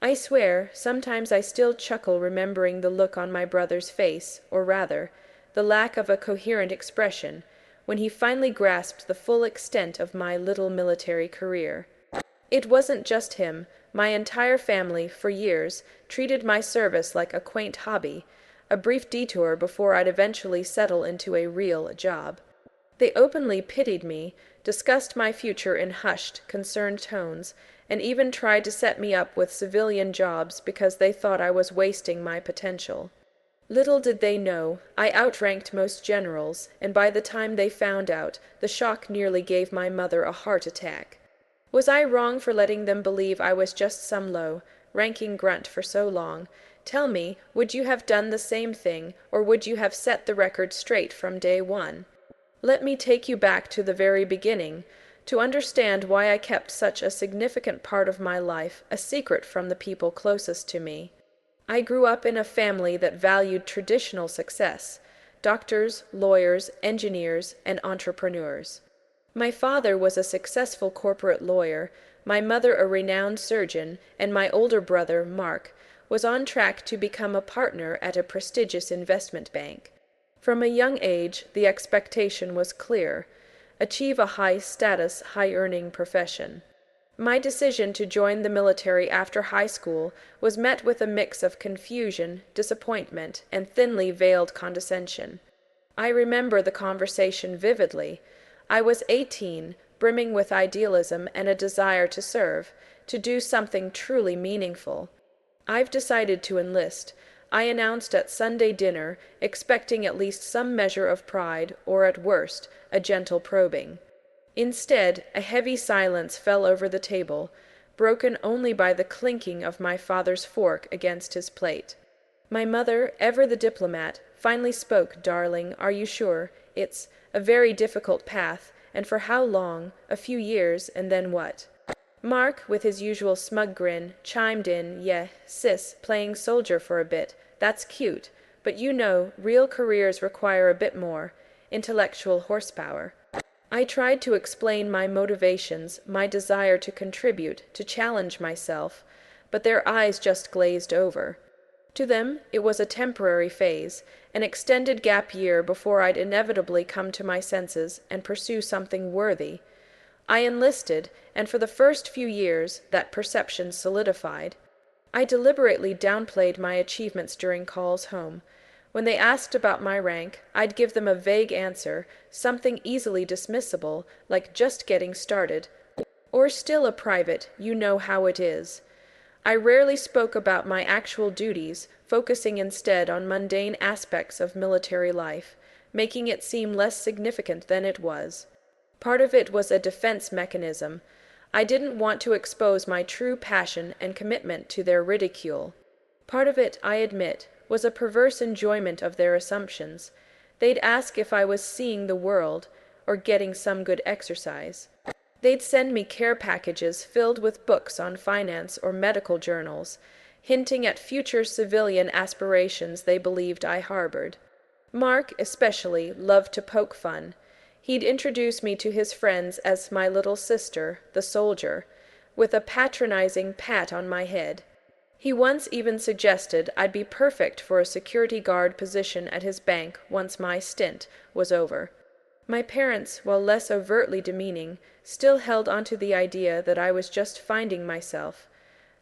I swear, sometimes I still chuckle remembering the look on my brother's face, or rather, the lack of a coherent expression, when he finally grasped the full extent of my little military career. It wasn't just him. My entire family, for years, treated my service like a quaint hobby, a brief detour before I'd eventually settle into a real job. They openly pitied me, discussed my future in hushed, concerned tones, and even tried to set me up with civilian jobs because they thought I was wasting my potential. Little did they know, I outranked most generals, and by the time they found out, the shock nearly gave my mother a heart attack. Was I wrong for letting them believe I was just some low, ranking grunt for so long? Tell me, would you have done the same thing, or would you have set the record straight from day one? Let me take you back to the very beginning, to understand why I kept such a significant part of my life a secret from the people closest to me. I grew up in a family that valued traditional success: doctors, lawyers, engineers, and entrepreneurs. My father was a successful corporate lawyer, my mother a renowned surgeon, and my older brother, Mark, was on track to become a partner at a prestigious investment bank. From a young age, the expectation was clear: achieve a high-status, high-earning profession. My decision to join the military after high school was met with a mix of confusion, disappointment, and thinly veiled condescension. I remember the conversation vividly. I was 18, brimming with idealism and a desire to serve, to do something truly meaningful. "I've decided to enlist," I announced at Sunday dinner, expecting at least some measure of pride, or at worst, a gentle probing. Instead, a heavy silence fell over the table, broken only by the clinking of my father's fork against his plate. My mother, ever the diplomat, finally spoke. "Darling, are you sure? It's a very difficult path, and for how long? A few years, and then what?" Mark, with his usual smug grin, chimed in, "Yeah, sis, playing soldier for a bit. That's cute, but you know, real careers require a bit more intellectual horsepower." I tried to explain my motivations, my desire to contribute, to challenge myself, but their eyes just glazed over. To them, it was a temporary phase, an extended gap year before I'd inevitably come to my senses and pursue something worthy. I enlisted, and for the first few years, that perception solidified. I deliberately downplayed my achievements during calls home. When they asked about my rank, I'd give them a vague answer, something easily dismissible, like just getting started, or still a private, you know how it is. I rarely spoke about my actual duties, focusing instead on mundane aspects of military life, making it seem less significant than it was. Part of it was a defense mechanism. I didn't want to expose my true passion and commitment to their ridicule. Part of it, I admit, was a perverse enjoyment of their assumptions. They'd ask if I was seeing the world, or getting some good exercise. They'd send me care packages filled with books on finance or medical journals, hinting at future civilian aspirations they believed I harbored. Mark, especially, loved to poke fun. He'd introduce me to his friends as my little sister, the soldier, with a patronizing pat on my head. He once even suggested I'd be perfect for a security guard position at his bank once my stint was over. My parents, while less overtly demeaning, still held onto the idea that I was just finding myself.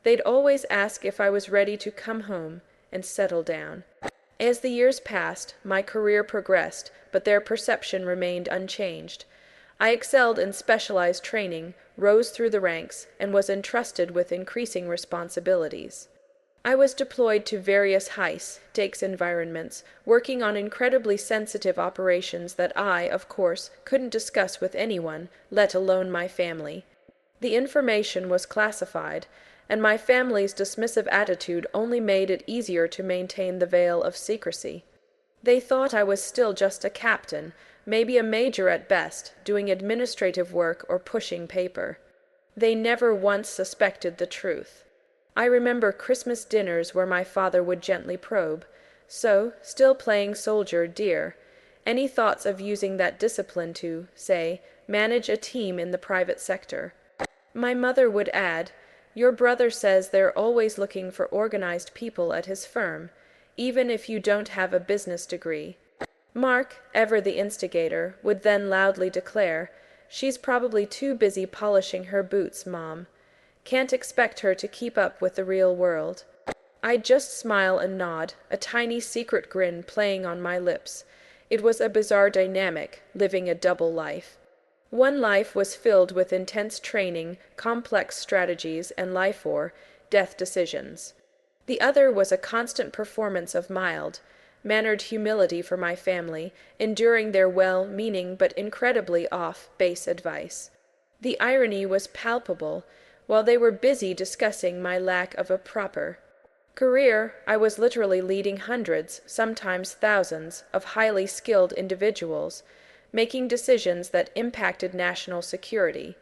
They'd always ask if I was ready to come home and settle down. As the years passed, my career progressed, but their perception remained unchanged. I excelled in specialized training, rose through the ranks, and was entrusted with increasing responsibilities. I was deployed to various high-stakes environments, working on incredibly sensitive operations that I, of course, couldn't discuss with anyone, let alone my family. The information was classified, and my family's dismissive attitude only made it easier to maintain the veil of secrecy. They thought I was still just a captain, maybe a major at best, doing administrative work or pushing paper. They never once suspected the truth. I remember Christmas dinners where my father would gently probe, "So, still playing soldier, dear? Any thoughts of using that discipline to, say, manage a team in the private sector?" My mother would add, Your brother says they're always looking for organized people at his firm, even if you don't have a business degree. Mark, ever the instigator, would then loudly declare, "She's probably too busy polishing her boots, Mom. Can't expect her to keep up with the real world." I'd just smile and nod, a tiny secret grin playing on my lips. It was a bizarre dynamic, living a double life. One life was filled with intense training, complex strategies, and life or death decisions. The other was a constant performance of mild-mannered humility for my family, enduring their well-meaning but incredibly off-base advice. The irony was palpable. While they were busy discussing my lack of a proper career, I was literally leading hundreds, sometimes thousands, of highly skilled individuals, making decisions that impacted national security.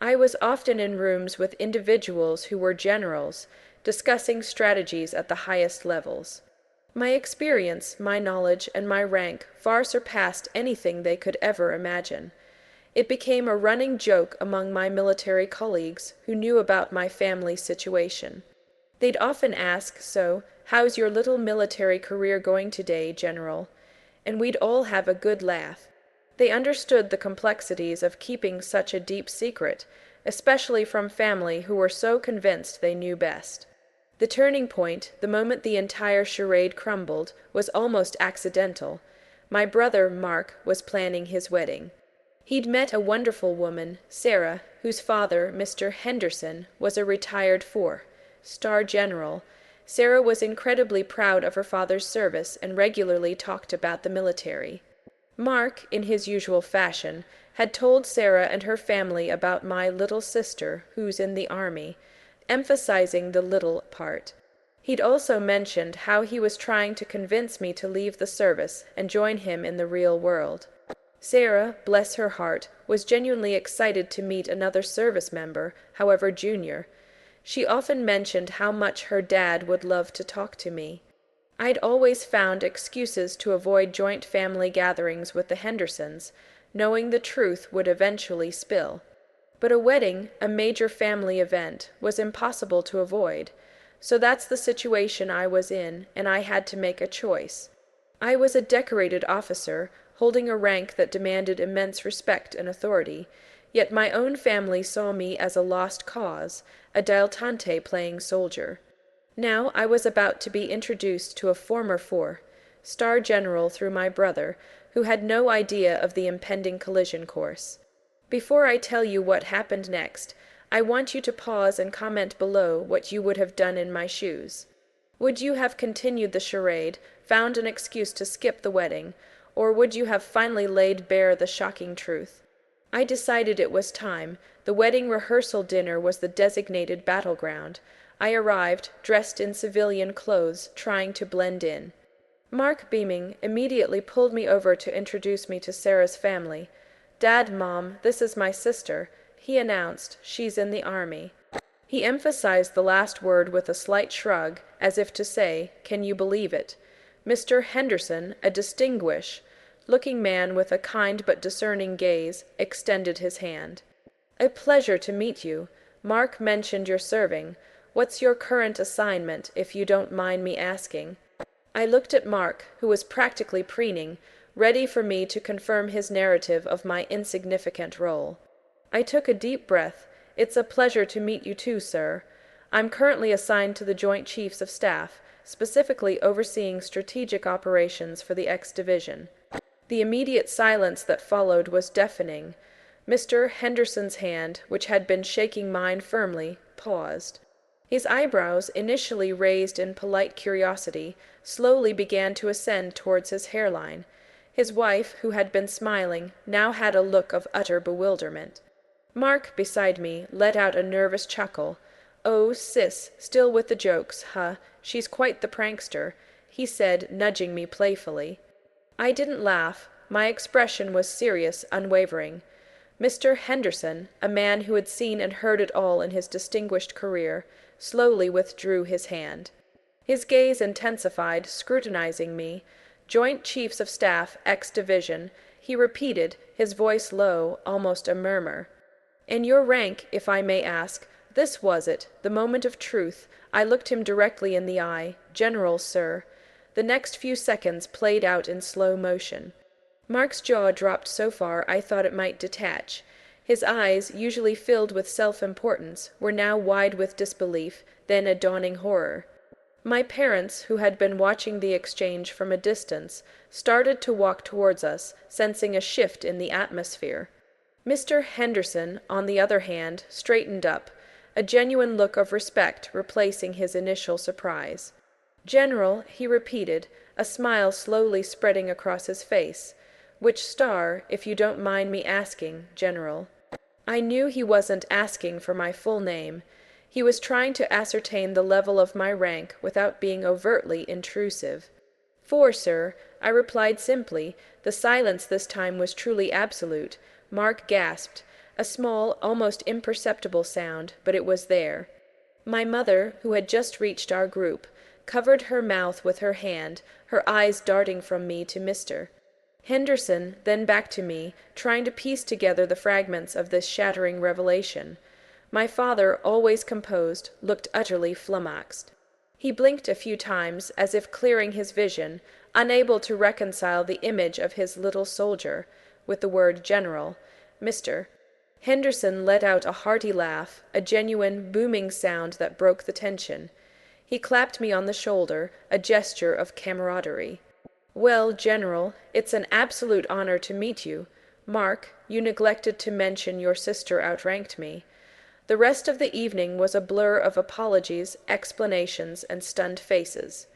I was often in rooms with individuals who were generals, discussing strategies at the highest levels. My experience, my knowledge, and my rank far surpassed anything they could ever imagine. It became a running joke among my military colleagues who knew about my family situation. They'd often ask, "So, how's your little military career going today, General?" And we'd all have a good laugh. They understood the complexities of keeping such a deep secret, especially from family who were so convinced they knew best. The turning point, the moment the entire charade crumbled, was almost accidental. My brother, Mark, was planning his wedding. He'd met a wonderful woman, Sarah, whose father, Mr. Henderson, was a retired four-star general. Sarah was incredibly proud of her father's service and regularly talked about the military. Mark, in his usual fashion, had told Sarah and her family about my little sister, who's in the army, emphasizing the little part. He'd also mentioned how he was trying to convince me to leave the service and join him in the real world. Sarah, bless her heart, was genuinely excited to meet another service member, however junior. She often mentioned how much her dad would love to talk to me. I'd always found excuses to avoid joint family gatherings with the Hendersons, knowing the truth would eventually spill. But a wedding, a major family event, was impossible to avoid. So that's the situation I was in, and I had to make a choice. I was a decorated officer, holding a rank that demanded immense respect and authority, yet my own family saw me as a lost cause, a dilettante playing soldier. Now I was about to be introduced to a former four-star general through my brother, who had no idea of the impending collision course. Before I tell you what happened next, I want you to pause and comment below what you would have done in my shoes. Would you have continued the charade, found an excuse to skip the wedding, or would you have finally laid bare the shocking truth? I decided it was time. The wedding rehearsal dinner was the designated battleground. I arrived, dressed in civilian clothes, trying to blend in. Mark, beaming, immediately pulled me over to introduce me to Sarah's family. "Dad, Mom, this is my sister," he announced. "She's in the army." He emphasized the last word with a slight shrug, as if to say, "Can you believe it?" Mr. Henderson, a distinguished-looking man with a kind but discerning gaze, extended his hand. "A pleasure to meet you. Mark mentioned you're serving. What's your current assignment, if you don't mind me asking?" I looked at Mark, who was practically preening, ready for me to confirm his narrative of my insignificant role. I took a deep breath. "It's a pleasure to meet you too, sir. I'm currently assigned to the Joint Chiefs of Staff, specifically overseeing strategic operations for the X Division." The immediate silence that followed was deafening. Mr. Henderson's hand, which had been shaking mine firmly, paused. His eyebrows, initially raised in polite curiosity, slowly began to ascend towards his hairline. His wife, who had been smiling, now had a look of utter bewilderment. Mark, beside me, let out a nervous chuckle. "Oh, sis, still with the jokes, huh? She's quite the prankster," he said, nudging me playfully. I didn't laugh. My expression was serious, unwavering. Mr. Henderson, a man who had seen and heard it all in his distinguished career, slowly withdrew his hand. His gaze intensified, scrutinizing me. "Joint Chiefs of Staff, X Division," he repeated, his voice low, almost a murmur. "And your rank, if I may ask, This was it, the moment of truth. I looked him directly in the eye. "General, sir." The next few seconds played out in slow motion. Mark's jaw dropped so far I thought it might detach. His eyes, usually filled with self-importance, were now wide with disbelief, then a dawning horror. My parents, who had been watching the exchange from a distance, started to walk towards us, sensing a shift in the atmosphere. Mr. Henderson, on the other hand, straightened up, a genuine look of respect replacing his initial surprise. "General," he repeated, a smile slowly spreading across his face. "Which star, if you don't mind me asking, General?" I knew he wasn't asking for my full name. He was trying to ascertain the level of my rank without being overtly intrusive. "Four, sir," I replied simply. The silence this time was truly absolute. Mark gasped, a small, almost imperceptible sound, but it was there. My mother, who had just reached our group, covered her mouth with her hand, her eyes darting from me to Mr. Henderson, then back to me, trying to piece together the fragments of this shattering revelation. My father, always composed, looked utterly flummoxed. He blinked a few times, as if clearing his vision, unable to reconcile the image of his little soldier with the word "General." Mr. Henderson let out a hearty laugh, a genuine, booming sound that broke the tension. He clapped me on the shoulder, a gesture of camaraderie. "Well, General, it's an absolute honor to meet you. Mark, you neglected to mention your sister outranked me." The rest of the evening was a blur of apologies, explanations, and stunned faces.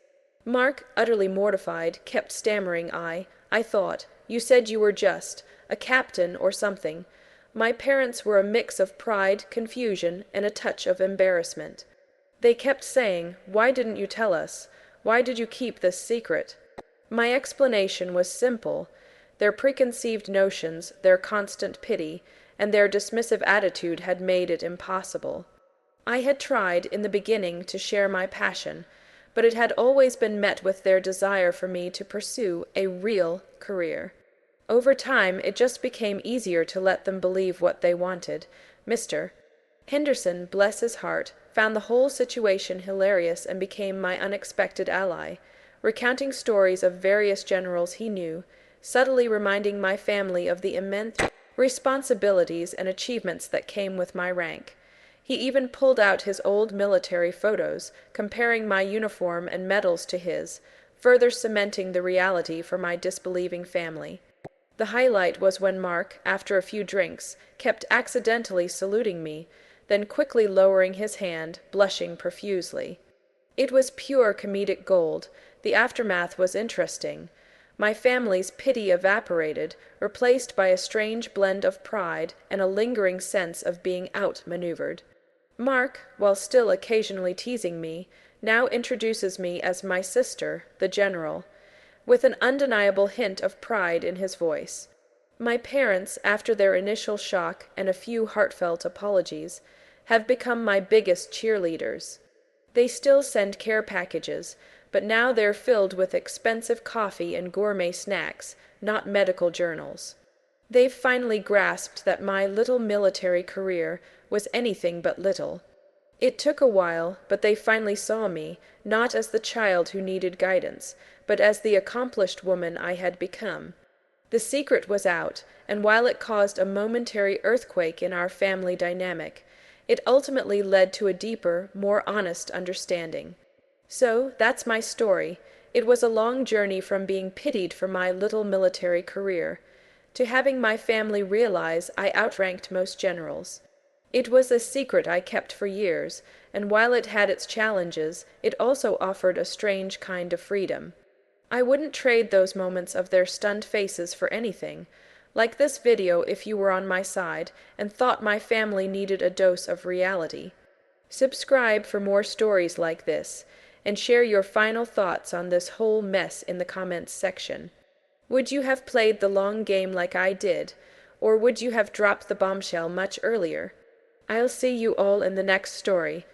Mark, utterly mortified, kept stammering I thought, you said you were just, a captain or something. My parents were a mix of pride, confusion, and a touch of embarrassment. They kept saying, "Why didn't you tell us? Why did you keep this secret?" My explanation was simple. Their preconceived notions, their constant pity, and their dismissive attitude had made it impossible. I had tried, in the beginning, to share my passion, but it had always been met with their desire for me to pursue a real career. Over time, it just became easier to let them believe what they wanted. Mr. Henderson, bless his heart, found the whole situation hilarious and became my unexpected ally, recounting stories of various generals he knew, subtly reminding my family of the immense responsibilities and achievements that came with my rank. He even pulled out his old military photos, comparing my uniform and medals to his, further cementing the reality for my disbelieving family. The highlight was when Mark, after a few drinks, kept accidentally saluting me, then quickly lowering his hand, blushing profusely. It was pure comedic gold. The aftermath was interesting. My family's pity evaporated, replaced by a strange blend of pride and a lingering sense of being outmaneuvered. Mark, while still occasionally teasing me, now introduces me as my sister, the General, with an undeniable hint of pride in his voice. My parents, after their initial shock and a few heartfelt apologies, have become my biggest cheerleaders. They still send care packages, but now they're filled with expensive coffee and gourmet snacks, not medical journals. They've finally grasped that my little military career was anything but little. It took a while, but they finally saw me, not as the child who needed guidance, but as the accomplished woman I had become. The secret was out, and while it caused a momentary earthquake in our family dynamic, it ultimately led to a deeper, more honest understanding. So, that's my story. It was a long journey from being pitied for my little military career, to having my family realize I outranked most generals. It was a secret I kept for years, and while it had its challenges, it also offered a strange kind of freedom. I wouldn't trade those moments of their stunned faces for anything. Like this video if you were on my side and thought my family needed a dose of reality. Subscribe for more stories like this, and share your final thoughts on this whole mess in the comments section. Would you have played the long game like I did, or would you have dropped the bombshell much earlier? I'll see you all in the next story.